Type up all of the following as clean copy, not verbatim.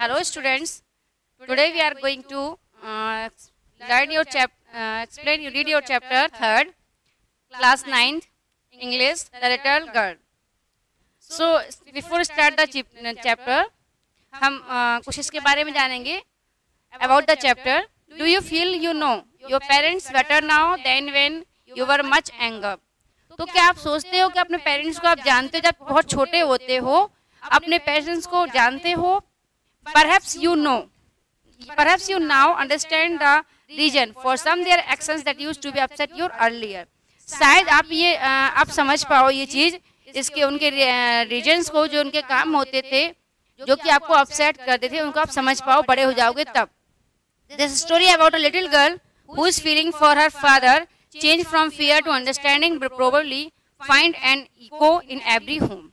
Hello students, today we are going to learn your read your chapter 3rd, class 9th, English, The Little Girl. So before start the chapter, हम कुछ इसके बारे में जानेंगे about the chapter. Do you feel you know your parents better now than when you were much younger? तो क्या आप सोचते हो कि अपने पेरेंट्स को आप जानते हो जब बहुत छोटे होते हो, अपने पेरेंट्स को जानते हो? Perhaps you now understand the reason for some their actions that used to be upset you earlier. शायद आप समझ पाओ ये चीज, इसके उनके रीजन्स को, जो उनके काम होते थे जो कि आपको अपसेट करते थे, उनको आप समझ पाओ बड़े हो जाओगे तब. This story about a little girl who is feeling for her father change from fear to understanding will probably find an echo in every home.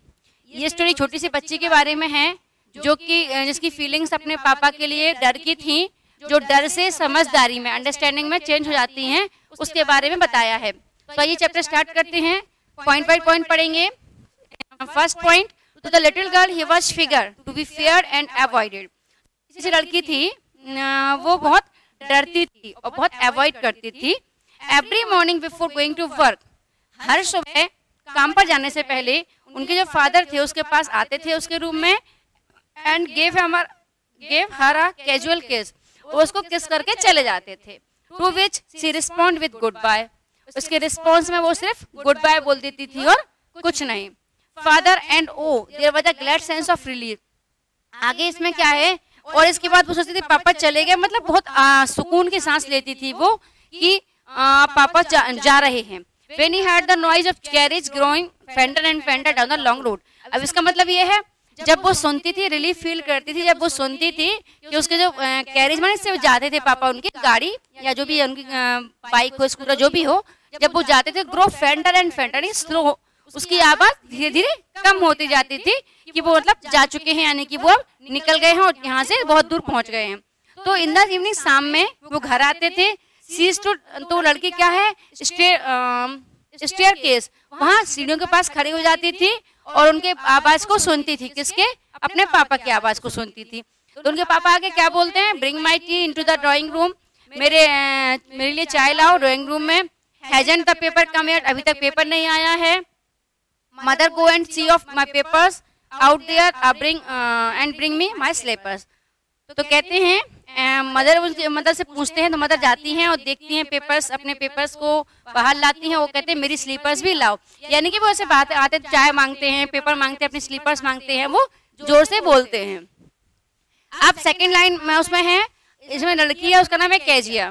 ये स्टोरी छोटी सी बच्ची के बारे में है जो कि जिसकी फीलिंग्स अपने पापा के लिए डर की थी, जो डर से समझदारी में, अंडरस्टैंडिंग में चेंज हो जाती हैं, उसके बारे में बताया है. तो ये चैप्टर स्टार्ट करते हैं, पॉइंट बाय पॉइंट पढ़ेंगे. First point, to the little girl he was figure to be feared and avoided. किसी लड़की थी, वो बहुत डरती थी और बहुत अवॉइड करती थी. Every morning before going to work, हर सुबह काम पर जाने से पहले उनके जो फादर थे उसके पास आते थे उसके रूम में, and gave her a casual kiss. वो उसको किस करके चले जाते थे. To which she respond with goodbye. उसके रिस्पॉन्स में वो सिर्फ गुड बाय बोल देती थी और कुछ नहीं. Father and there was a glad sense of relief. आगे इसमें क्या है, और इसके बाद वो सोचती थी पापा चले गए, मतलब बहुत सुकून की सांस लेती थी वो कि पापा जा रहे हैं. When he heard the noise of carriage growing fainter and fainter down the long road. अब इसका मतलब ये है, जब वो सुनती थी रिलीफ फील करती थी, जब वो सुनती थी कि उसके जो कैरेज माने से जाते थे पापा, उनकी गाड़ी या जो भी उनकी बाइक हो, स्कूटर जो भी हो, जब वो जाते थे, ग्रो फेंटर एंड फेंटर, स्लो, उसकी आवाज धीरे धीरे कम होती जाती थी कि वो मतलब जा चुके हैं, यानी कि वो अब निकल गए हैं और यहाँ से बहुत दूर पहुंच गए हैं. तो इन द इवनिंग, शाम में वो घर आते थे. सी स्टूड, तो लड़की क्या है, स्टेयर केस, वहाँ सीढ़ियों के पास खड़ी हो जाती थी और उनके आवाज को सुनती थी. किसके? अपने पापा की आवाज को सुनती थी. तो उनके पापा आगे क्या बोलते हैं, bring my tea into the drawing room, मेरे लिए चाय लाओ ड्राइंग रूम में. Hasn't the paper come yet, अभी तक पेपर नहीं आया है. Mother go and see of my papers out there, bring me my slippers. तो कहते हैं मदर से पूछते हैं, तो मदर जाती हैं और देखती हैं पेपर्स, अपने पेपर्स को बाहर लाती हैं. वो कहते हैं मेरी स्लीपर्स भी लाओ, यानी कि वो ऐसे बात आते चाय मांगते हैं, पेपर मांगते हैं, अपनी स्लीपर्स मांगते हैं, वो जोर से बोलते हैं. अब सेकंड लाइन में उसमें है, इसमें लड़की है, उसका नाम है कैजिया.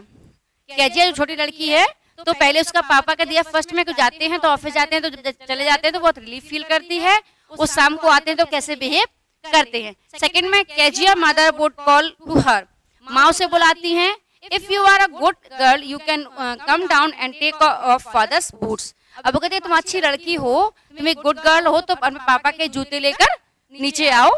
कैजिया जो छोटी लड़की है, तो पहले उसका पापा का दिया फर्स्ट में, जाते हैं तो ऑफिस जाते हैं, तो चले जाते हैं तो बहुत रिलीफ फील करती है. वो शाम को आते हैं तो कैसे बिहेव करते हैं. सेकंड में Kezia mother would call to her, माँ से बुलाती हैं, if you are a good girl you can come down and take off father's boots. अब वो कहते हैं तुम अच्छी लड़की हो, तुम एक गुड गर्ल हो, तो अपने पापा के जूते लेकर नीचे आओ.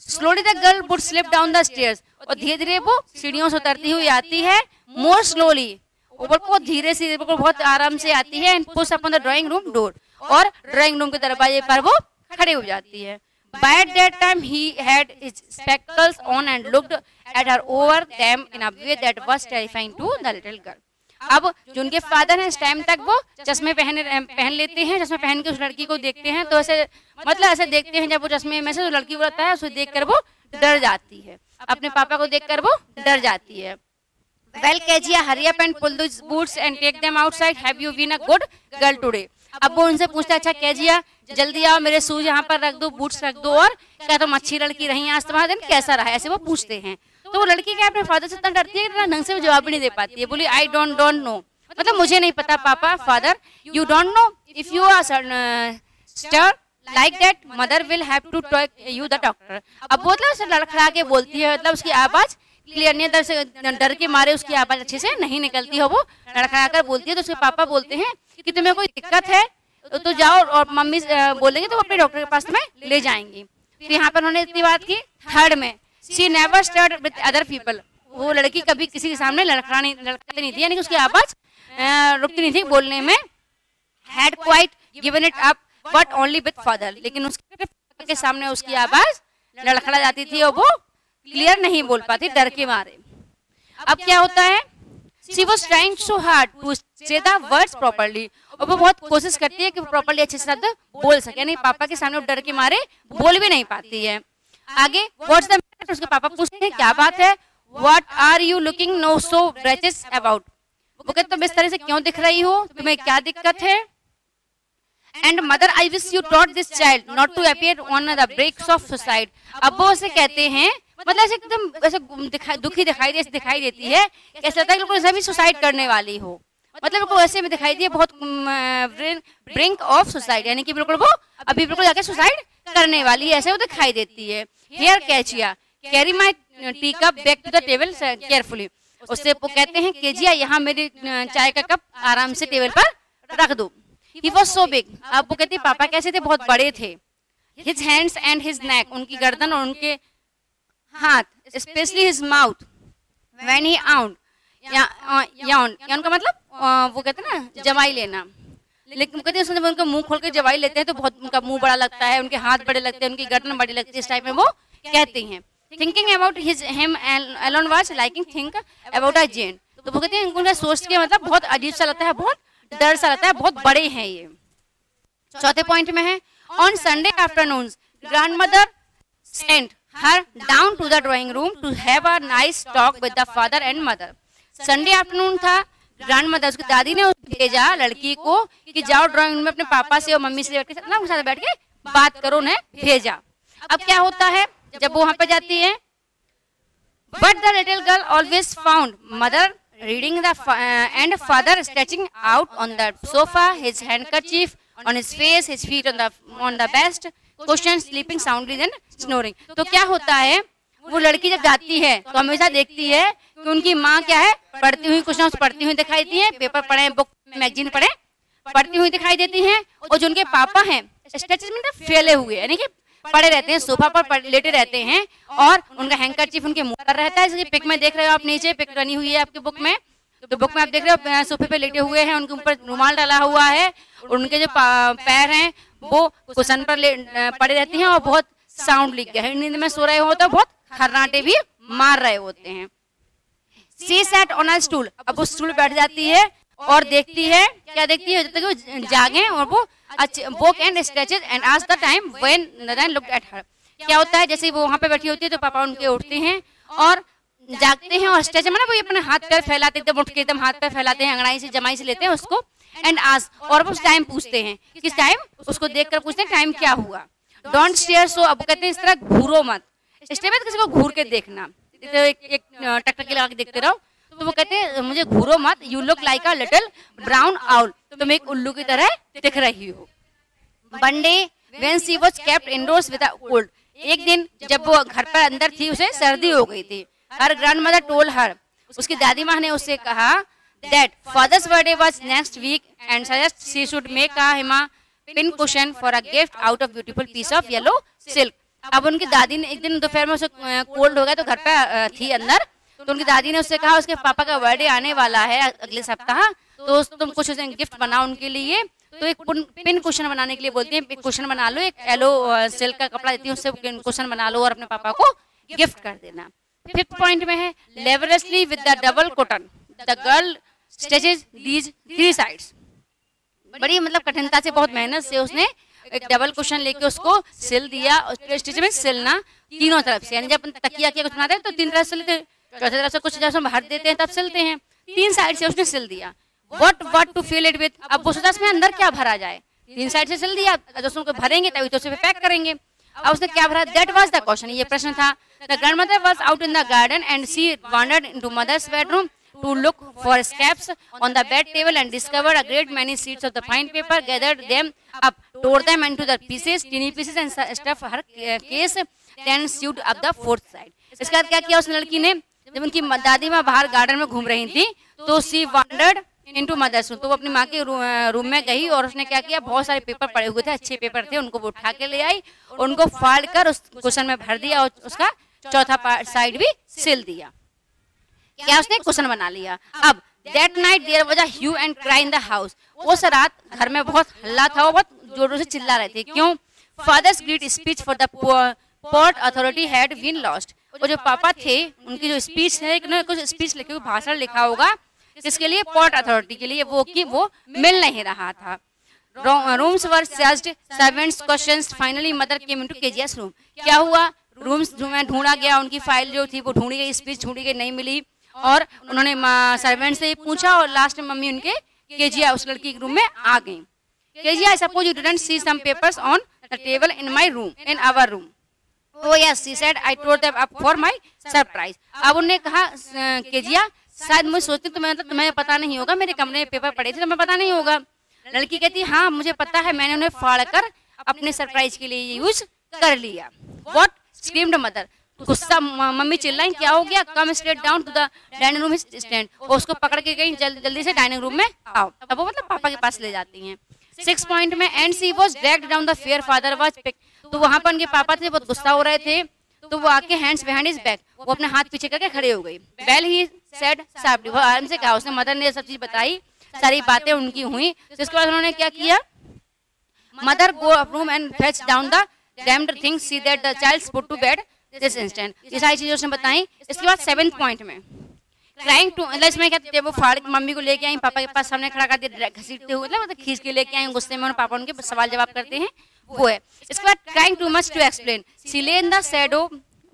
Slowly the girl would slip down the stairs, और धीरे धीरे वो सीढ़ियों से उतरती हुई आती है. मोर स्लोली, ऊपर को धीरे से बहुत आराम से आती है. And push upon the drawing room door, और ड्राइंग रूम के दरवाजे पर वो खड़े हो जाती है. By that time he had his spectacles on and looked at her over them in a way that was terrifying to the little girl. अब जो उनके फादर हैं, इस टाइम तक वो चश्मे पहन लेते हैं. चश्मे पहन के उस लड़की को देखते हैं, तो ऐसे मतलब ऐसे देखते हैं, जब वो चश्मे में से जो लड़की रहता है उसे देखकर वो डर जाती है, अपने पापा को देखकर वो डर जाती है. Well, Kezia, hurry up and pull those boots and take them outside. Have you been a good girl today? अब वो उनसे पूछता है, अच्छा कैजिया जल्दी आओ, मेरे शूज यहाँ पर रख दो, बूट्स रख दो, और क्या तुम अच्छी लड़की रही, आज तुम्हारा दिन कैसा रहा, ऐसे वो पूछते हैं. तो वो लड़की क्या अपने फादर से इतना डरती है कि ढंग से वो जवाब भी नहीं दे पाती है. बोली आई डोंट नो, मतलब मुझे नहीं पता पापा. Father, you don't know, if you are stir like that mother will have to take you the doctor. अब वो मतलब लड़खड़ा के बोलती है, मतलब उसकी आवाज क्लियर नहीं है, डर के मारे उसकी आवाज अच्छे से नहीं निकलती है, वो लड़खड़ा कर बोलती है. तो उसके पापा बोलते हैं कि तुम्हें कोई दिक्कत है तो जाओ, और मम्मी बोलेंगे तो अपने डॉक्टर के पास तुम्हें ले जाएंगी. तो यहाँ पर उन्होंने इतनी बात की. थर्ड में, she never stirred with other people, वो लड़की कभी किसी के सामने लड़खड़ाती नहीं थी, यानी कि उसकी आवाज रुकती नहीं थी बोलने में. Had quite given it up but only with father, लेकिन उसके सामने उसकी आवाज लड़खड़ा जाती थी और वो क्लियर नहीं बोल पाती डर के मारे। अब क्या होता है, she was trying so hard to say the words properly, और वो बहुत कोशिश करती है कि वो प्रॉपरली अच्छे से शब्द बोल सके, यानी पापा के सामने वो डर के मारे बोल भी नहीं पाती है। आगे व्हाट्स द मैटर, उसके पापा पूछते हैं क्या बात है, what are you looking no so breeches about, वो कहते तुम इस तरह से क्यों दिख रही हो, तुम्हें क्या दिक्कत है। And mother I wish you taught this child not to appear on the breaks of suicide, अब वो उसे कहते हैं, मतलब ऐसे एकदम ऐसे दुखी दिखाई देती है, ऐसा लगता है कि ऐसा भी सुसाइड करने वाली हो, मतलब को ऐसे में दिखाई दिए बहुत ब्रिंक ऑफ सुसाइड, यानी कि बिल्कुल वो अभी बिल्कुल जाके सुसाइड करने वाली है, ऐसे वो दिखाई देती है। Here Kezia carry my tea cup back to the table carefully, उससे वो कहते हैं केजिया यहाँ मेरी चाय का कप आराम से टेबल पर रख दो। ही वॉज सो बिग, अब वो कहती है पापा कैसे थे, बहुत बड़े थे। His hands and his neck, उनकी गर्दन और उनके हाथ, specially his mouth when he yawned, yawn का मतलब वो कहते हैं ना जवाई लेना, लेकिन कहते हैं उनका मुंह खोल के जवाई लेते हैं तो बहुत उनका मुंह बड़ा लगता है, उनके हाथ बड़े लगते हैं, उनकी गर्दन बड़ी लगती है, इस टाइप में वो कहते हैं। Thinking about him alone was liking think about a giant, तो वो कहते हैं उनका सोच के मतलब बहुत अजीब सा लगता है, बहुत डर सा लगता है, बहुत बड़े हैं ये। चौथे पॉइंट में है on Sunday afternoon grandmother sent her down to the drawing room to have a nice talk with the father and mother. Sunday afternoon था, ग्रैंडमदर उसकी दादी ने भेजा लड़की को कि जाओ ड्राइंग रूम में अपने पापा से और मम्मी से बैठ के उनके साथ बैठ के बात करो, उन्हें भेजा। अब क्या होता है जब वो वहां पे जाती है, but the little girl always found mother reading the and father stretching out on the sofa, his handkerchief on his face, his feet on the best cushion, sleeping soundly then snoring। तो क्या होता है, वो लड़की जब जाती है तो हमेशा देखती है कि उनकी माँ क्या है, पढ़ती हुई कुछ ना कुछ पढ़ती हुई दिखाई देती है, पेपर पढ़े, बुक मैगजीन पढ़े, पढ़ती हुई दिखाई देती हैं। और जो उनके पापा हैं स्ट्रेचेस में फैले हुए, यानी कि पड़े रहते हैं, सोफा पर लेटे रहते हैं, और उनका हैंकरचीफ उनके मुंह पर रहता है। जैसे पिक में देख रहे हो आप, नीचे पिक बनी हुई है आपकी बुक में, तो बुक में आप देख रहे हो सोफे पे लेटे हुए हैं, उनके ऊपर रुमाल डाला हुआ है, उनके जो पैर हैं वो कुशन पर पड़े रहते हैं और बहुत साउंडली गहरी नींद में सो रहे हो, तो बहुत खर्राटे भी मार रहे होते हैं। She sat on a stool, अब वो स्टूल बैठ जाती है और देखती है, क्या देखती है, जब तक वो जागे, और वो walk and stretches and ask the time when northern looked at her. क्या होता है, जैसे वो वहां पे बैठी होती है तो पापा उनके उठते हैं और जागते हैं, और स्ट्रेच मतलब वो अपने हाथ पैर फैलाते, एकदम उठ के एकदम हाथ पैर फैलाते हैं, अंगड़ाई से जमाई से लेते हैं उसको, एंड आस्क, और वो टाइम पूछते हैं, किस टाइम, उसको देखकर पूछते हैं टाइम क्या हुआ। डोंट स्टेयर सो, अब कहते हैं इस तरह घूरो मत, इस टाइम किसी को घूर के देखना, एक टकटकी लगा के देखते रहो, तो वो कहते हैं मुझे घूरो मत, you look like a little brown owl, तुम एक उल्लू की तरह दिख रही हो। One day when she was kept indoors with a cold, एक दिन जब वो घर पर अंदर थी, उसे सर्दी हो गई थी। हर ग्रैंडमदर टोल्ड हर, उसकी दादी माँ ने उससे कहा that father's birthday was next week and suggest she should make him a pin cushion for a gift out of beautiful piece of yellow silk. अब उनकी दादी ने एक दिन दोपहर में उसे कोल्ड हो गया तो घर पे थी अंदर, तो उनकी दादी ने उससे कहा उसके पापा का बर्थडे आने वाला है अगले सप्ताह, तो तुम कुछ उसे गिफ्ट बनाओ उनके लिए। तो एक पिन कुशन बनाने के लिए बोलती है, पिन कुशन बना लो, एक येलो सिल्क का कपड़ा देती है, उससे पिन कुशन बना लो और अपने पापा को गिफ्ट कर देना। फिफ्थ पॉइंट में है लेबरसली with the double cotton the girl stitches these three sides. बड़ी मतलब कठिनता से, बहुत मेहनत से उसने एक डबल कुशन लेके उसको सिल दिया, उसके स्टिच में सिलना तीनों तरफ से, यानी जब तकिया के कुछ बनाते हैं तो तीन तरफ से सिलते, चौथे तरफ से कुछ जब हम भर देते हैं तब सिलते हैं, तीन साइड से उसने सिल दिया। What to fill it with, अब वो सोचा इसमें अंदर क्या भरा जाए, तीन साइड से सिल दिया, जब उसको भरेंगे तभी तो उसे पैक करेंगे। अब उसने क्या भरा, दैट वाज द क्वेश्चन, ये प्रश्न था। The grandmother was out in the garden and she wandered into mother's bedroom to look for scraps on the bed table and discovered a great many sheets of the fine paper, gathered them up, tore them into the pieces, teeny pieces and stuffed her case, then sewed up the fourth side। इसके बाद क्या किया उस लड़की ने, जब उनकी दादी माँ बाहर गार्डन में घूम रही थी तो शी वांडर्ड इनटू मदर्स, तो वो अपनी माँ के रूम में गई और उसने क्या किया, बहुत सारे पेपर पड़े हुए थे, अच्छे पेपर थे, उनको वो उठा के ले आई, उनको फाड़ कर उस कुशन में भर दिया और उसका चौथा साइड भी सिल दिया। क्या उसने कुशन बना लिया। अब that night there was a hue and cry in the house, उस रात घर में बहुत हल्ला था, वो बहुत जोरों से चिल्ला रहे थे। क्यों? Father's great speech for the port authority had been lost, और जो पापा थे उनकी जो स्पीच है, उन्होंने कुछ स्पीच लिखी, भाषण लिखा होगा किसके लिए, पोर्ट अथॉरिटी के लिए, वो मिल नहीं रहा था। Rooms were searched, servants questions, finally mother came into Kezia's room. क्या हुआ, रूम्स में ढूंढा गया, उनकी फाइल जो थी वो ढूंढी गई, स्पीच ढूंढी गई, नहीं मिली, और उन्होंने सर्वेंट से पूछा और लास्ट में मम्मी उनके केजिया उस लड़की के रूम में आ गई। Kezia, I suppose you didn't see some papers on the table in my room, in our room. Oh yes, she said, I told them up for my surprise. अब उन्होंने कहा केजिया, शायद मुझे सोचती तुम्हें पता नहीं होगा, मेरे कमरे में पेपर पड़े थे, तुम्हें पता नहीं होगा। लड़की कहती, हाँ मुझे पता है, मैंने उन्हें फाड़ कर अपने सरप्राइज के लिए यूज कर लिया। व्हाट, स्क्रीम्ड मदर, गुस्सा मम्मी चिल्लाई, क्या हो गया, come straight down to the dining room stand. वो उसको पकड़ के गई, जल्दी से डाइनिंग रूम में आओ। अब वो मतलब पापा के पास ले जाती हैं। 6 पॉइंट में, and she was dragged down the fair father was picked. तो वहां पर उनके पापा थे, बहुत गुस्सा हो रहे थे, तो वो आके हैंड्स बिहाइंड हिज बैक, वो अपने हाथ पीछे करके खड़े हो गई। वेल ही सेड शार्पली, वो आराम से कहा, उसने मदर ने सब चीज बताई, सारी बातें उनकी हुई। तो इसके बाद उन्होंने क्या किया, mother go up room and fetch down the damned things, see that the child put to bed this instant. ये सारी चीजें उसने बताई। इसके बाद 7th पॉइंट में, क्राइंग टू, इसमें क्या थे, वो फाड़ मम्मी को लेके आई, पापा के पास सामने खड़ा कर दिया, घसीटते हुए, मतलब खींच के लेके आई गुस्से में, और पापा उनके सवाल जवाब करते हैं, वो है। इसके बाद crying too much to explain, she lay in the shadow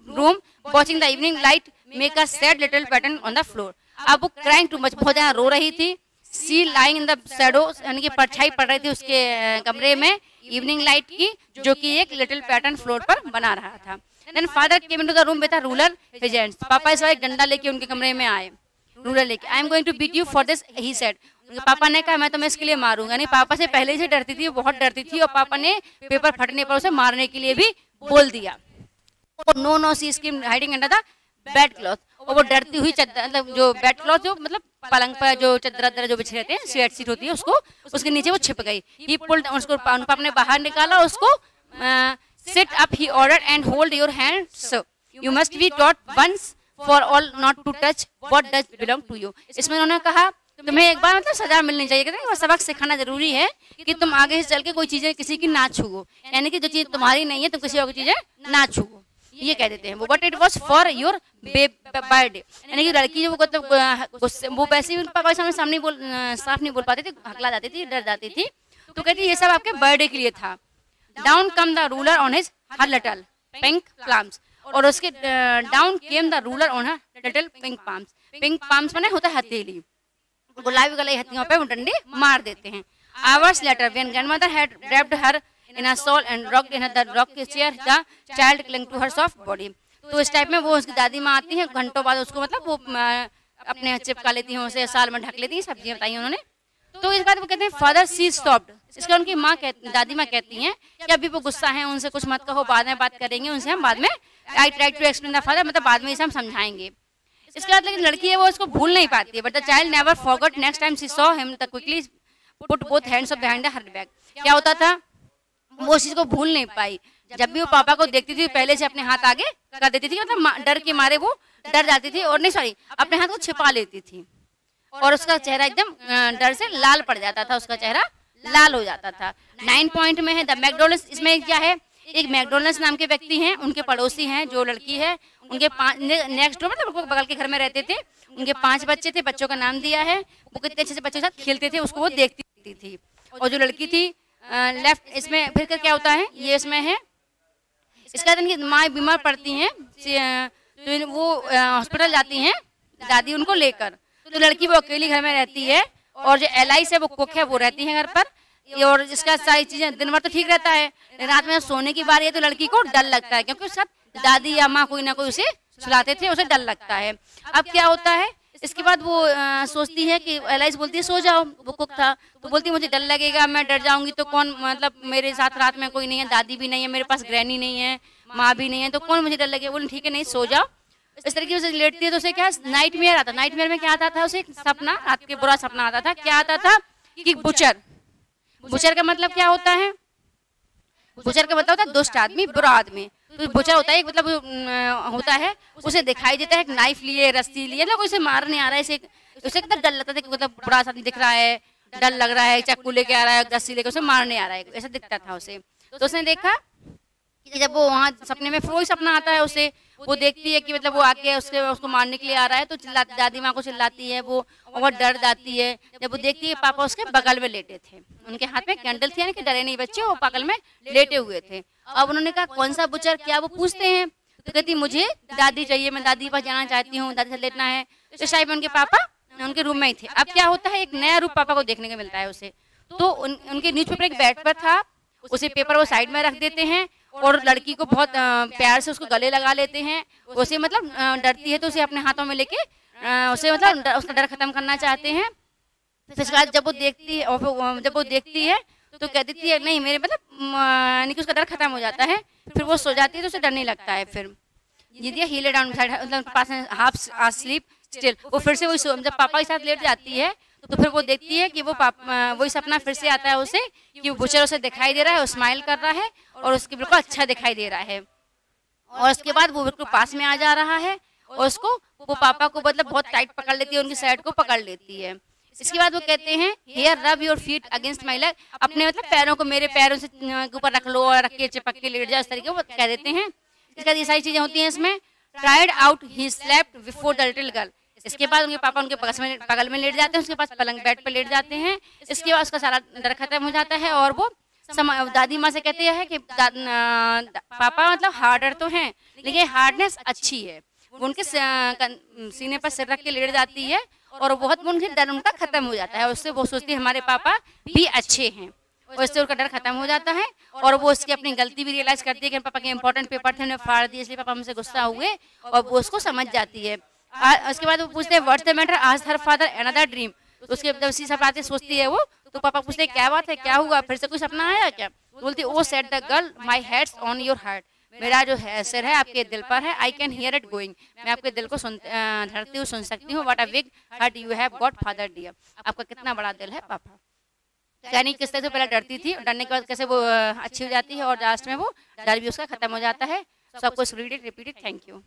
room watching the evening light make a sad little pattern on the floor. अब वो क्राइंग टू मच, बहुत ज्यादा रो रही थी। सी लाइंग इन द शैडो, यानी कि परछाई पड़ रही थी उसके कमरे में इवनिंग लाइट की, जो कि एक लिटिल पैटर्न फ्लोर पर बना रहा था। Then father came into the room with a ruler his hands, papa इस बार एक डंडा लेके उनके कमरे में आए, रूलर लेके। I am going to beat you for this, he said. उनके पापा ने कहा, मैं तुम्हें इसके लिए मारूंगा नहीं। पापा से पहले से डरती थी, बहुत डरती थी, और पापा ने पेपर फटने पर उसे मारने के लिए भी बोल दिया। No no, she scream hiding under the bed cloth, और वो डरती हुई मतलब जो बेड क्लॉथ, जो मतलब पलंग पर जो चद्दर जो बिछे रहते हैं, स्वेट सीट होती है, उसको उसके नीचे वो छिप गई। ही पुल्ड, उसको पापा ने बाहर निकाला, उसको sit up, he ordered, and hold your hands, you must be taught once for all not to touch what does belong to you. इसमें उन्होंने कहा, तुम्हें एक बार मतलब सजा मिलनी चाहिए, कहते हैं सबक सिखाना जरूरी है कि तुम आगे से चल के कोई चीजें किसी की ना छुओ, यानी कि जो चीज तुम्हारी नहीं है तुम किसी और की चीजें ना छुओ, ये कह देते हैं वो। But it was for your birthday, यानी कि लड़की जो वो वैसे ही पापा के सामने साफ नहीं बोल पाती थी, हकला जाती थी, डर जाती थी, तो कहती ये सब आपके बर्थडे के लिए था। Down come the ruler on his her little pink plums, और उसके down came the ruler on her little pink palms. Pink palms माने होता है हथेली, गुलाबी गलाई हथियों पे वो डंडे मार देते हैं। Hours later, when grandmother had wrapped her in a shawl and rocked in the rock chair, the child clung to her soft body। तो इस टाइप में वो उसकी दादी माँ आती हैं, घंटों बाद उसको मतलब वो अपने चिपका लेती हैं, उसे साल में ढक लेती हैं, सब चीजें बताई उन्होंने। तो इस बात वो कहते हैं फादर सी स्टॉप्ड, इसका उनकी माँ दादी माँ कहती हैं कि अभी वो गुस्सा है, उनसे कुछ मत कहो, बाद में बात करेंगे उनसे, हम बाद में I try to explain the father, मतलब बाद में इसे हम समझाएंगे। इसके बाद लेकिन लड़की है वो इसको भूल नहीं पाती है। But the child never forgot, next time she saw him the quickly put both hands up behind her back. क्या होता था, वो उस चीज को भूल नहीं पाई, जब भी वो पापा को देखती थी पहले से अपने हाथ आगे कर देती थी, मतलब डर के मारे वो डर जाती थी, और नहीं सॉरी अपने हाथ को छिपा लेती थी, और उसका चेहरा एकदम डर से लाल पड़ जाता था, उसका चेहरा लाल हो जाता था। 9 पॉइंट में है द मैकडोनल्ड्स, इसमें क्या है, एक मैकडोनल्ड्स नाम के व्यक्ति हैं, उनके पड़ोसी हैं जो लड़की है, उनके 5 नेक्स्ट डोर मतलब बगल के घर में रहते थे, उनके 5 बच्चे थे, बच्चों का नाम दिया है, वो कितने अच्छे से बच्चों के साथ खेलते थे, उसको वो देखती थी। और जो लड़की थी लेफ्ट, इसमें फिर क्या होता है, ये इसमें है, इसका इनकी माँ बीमार पड़ती हैं, तो वो हॉस्पिटल जाती हैं दादी उनको लेकर, तो लड़की वो अकेली घर में रहती है, और जो एलाइस है वो कुक है, वो रहती है घर पर, और इसका सारी चीजें दिन भर तो ठीक रहता है, रात में सोने की बारी है तो लड़की को डर लगता है, क्योंकि उसका दादी या माँ कोई ना कोई उसे सुलाते थे, उसे डर लगता है। अब क्या होता है, इसके बाद वो सोचती है कि एलाइस बोलती है सो जाओ, वो कुक था, तो बोलती है मुझे डर लगेगा, मैं डर जाऊंगी तो कौन, मतलब मेरे साथ रात में कोई नहीं है, दादी भी नहीं है, मेरे पास ग्रैनी नहीं है, माँ भी नहीं है, तो कौन मुझे डर लगेगा। बोले ठीक है नहीं सो जाओ। इस तरीके से लेटती है तो उसे क्या नाइट मेयर आता, नाइट मेयर में क्या आता था, उसे सपना, रात के बुरा सपना आता था। क्या आता था कि बुचर, बुचर का मतलब क्या होता है, बुचर का मतलब होता है दुष्ट आदमी, बुरा आदमी। तो बुचर होता है मतलब होता है, उसे दिखाई देता है एक नाइफ लिए, रस्सी लिए, मतलब उसे मारने आ रहा है, उसे कितना डर लगता था कि मतलब बुरा आदमी दिख रहा है, डर लग रहा है, चाकू लेके आ रहा है, रस्सी लेके उसे मारने आ रहा है, ऐसा दिखता था उसे। तो उसने देखा कि जब वो वहाँ सपने में फिर वही सपना आता है उसे, वो देखती है कि मतलब वो आके उसको मारने के लिए आ रहा है, तो दादी माँ को चिल्लाती है वो, और वो डर जाती है। जब वो देखती है पापा उसके बगल में लेटे थे, उनके हाथ में कैंडल थी, यानी कि डरे नहीं बच्चे, वो बगल में लेटे हुए थे। अब उन्होंने कहा कौन सा बुचर, क्या वो पूछते हैं, तो कहती मुझे दादी चाहिए, मैं दादी के पास जाना चाहती हूँ, दादी से लेटना है। तो शायद उनके पापा उनके रूम में ही थे। अब क्या होता है, एक नया रूप पापा को देखने को मिलता है उसे। तो उनके न्यूज़पेपर एक बेड पर था, उसे पेपर वो साइड में रख देते हैं और लड़की को बहुत प्यार से उसको गले लगा लेते हैं। उसे मतलब डरती है तो उसे अपने हाथों में लेके उसे मतलब उसका डर खत्म करना चाहते हैं। फिर उसके बाद जब वो देखती है तो कह देती है नहीं मेरे मतलब यानी कि उसका डर खत्म हो जाता है। फिर वो सो जाती है तो उसे डर नहीं लगता है। फिर ये दिया हीले डाउन मतलब पास हाफ स्लीप स्टिल, वो फिर से वही जब पापा के साथ लेट जाती है तो फिर वो देखती है कि वो वही सपना फिर से आता है उसे, कि वो बुचर उसे दिखाई दे रहा है, वो स्माइल कर रहा है और उसके बिल्कुल अच्छा दिखाई दे रहा है। और उसके बाद वो बिल्कुल पास में आ जा रहा है और उसको वो पापा को मतलब बहुत टाइट पकड़ लेती है, उनकी साइड को पकड़ लेती है। इसके बाद वो कहते हैं here rub your feet against my leg, अपने मतलब पैरों को मेरे पैरों से ऊपर रख लो और रख के चिपक के लेट जाओ, इस तरीके वो कह देते हैं। इसके बाद ये सारी चीजें होती हैं इसमें। Tried out he slept before the little girl, इसके बाद उनके पापा उनके बगल में लेट जाते हैं, उसके पास पलंग बेड पर लेट जाते हैं। इसके बाद उसका सारा डर खत्म हो जाता है और वो दादी माँ से कहते हैं कि पापा मतलब हार्डर तो हैं लेकिन हार्डनेस अच्छी है। वो उनके सीने पर सिर रख के लेट जाती है और बहुत उनके डर उनका खत्म हो जाता है। उससे वो सोचती है हमारे पापा भी अच्छे हैं और इससे उनका डर खत्म हो जाता है। और वो उसकी अपनी गलती भी रियलाइज करती है कि पापा के इंपॉर्टेंट पेपर थे उन्हें फाड़ दिए, इसलिए पापा हमसे गुस्सा हुए, और वो उसको समझ जाती है। उसके बाद वो पूछते हैं व्हाट्स द मैटर, आज हर फादर अनदर ड्रीम, तो उसके जब उसी सब बातें सोचती है वो, तो पापा पूछते हैं क्या बात है, क्या हुआ, फिर से कोई सपना आया क्या। बोलती oh said the girl my head's on your heart, मेरा जो है सिर है आपके दिल पर है। I can hear it going, मैं आपके दिल को धरती हुई सुन सकती हूँ। What a big heart you have got father dear, आपका कितना बड़ा दिल है पापा। यानी किस तरह से पहले डरती थी, डरने के बाद कैसे वो अच्छी हो जाती है और लास्ट में वो डर भी उसका खत्म हो जाता है। सो आपको read it, repeat it. Thank you.